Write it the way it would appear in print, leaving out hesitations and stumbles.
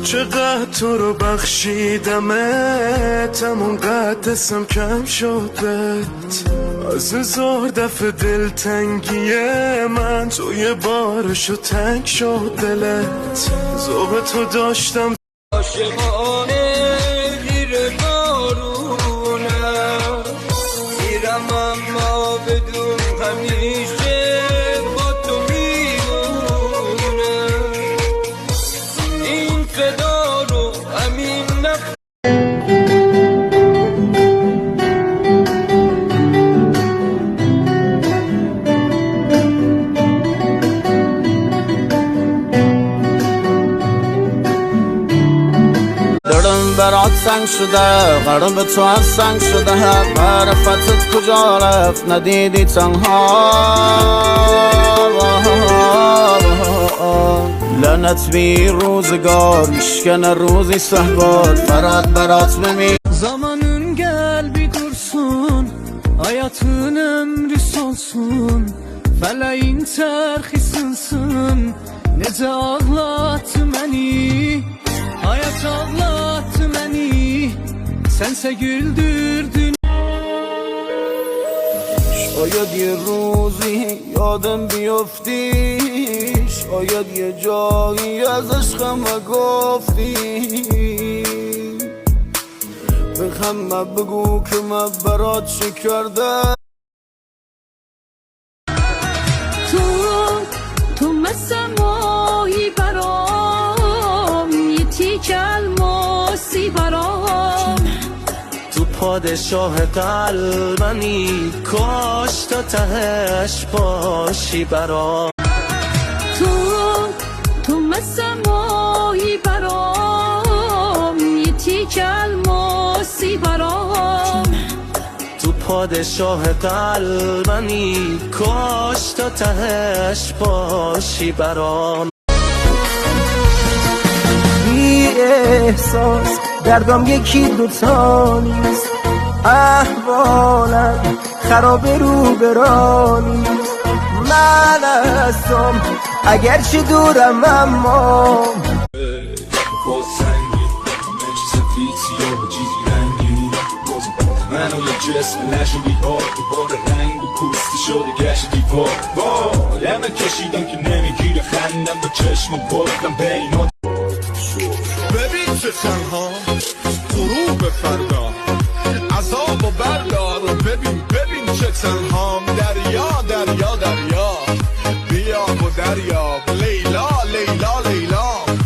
چقدر تو رو بخشیدمت، اونقدر دستم کم شد بهت. از 1000 دفعه دلتنگی من توی بارشو تنگ شد دلت. ذوق تو داشتم عاشقانه غیر بارونم، میرم اما بدون همیشه با تو میمونم. این فدا رو همین دلم برات سنگ شده، قلب تو از سنگ شده. معرفتت کجا رفت ندیدی تنها. لعنت بی روزگار میشکنه روزی sehvar. برات بمی Zamanın gel bir dursun, hayatın ömrü solsun. Feleğin terhi sınsın, nece ağlattı beni. Hayat ağlattı beni, sense güldürdün. شاید یه روزی یادم بیفتی، شاید یه جایی از عشقم گفتی. به همه بگو که من برات چه کردم. تو مثل ماهی برام، یه تیک الماسی برام. تو پادشاه قلبمی، کاش تا تهش باشی برام. تو مثل ماهی برام، یه تیک الماسی برام. تو پادشاه قلبمی، کاش تا تهش باشی برام. بی احساس دردم یکی دوتا نیست، احوالم خراب رو برانیست. من هستم اگرچه دورم اما من و یه جسم نشون بیار دوباره رنگ و پوستی شده گشت دیوار. لمه کشیدم که نمیگیره خندم با چشم و بردم بینات. ببین چه تنها غروب فردا، عذاب و بردار. ببین چه تنهام، دریا دریا دریا، بیا و دریا.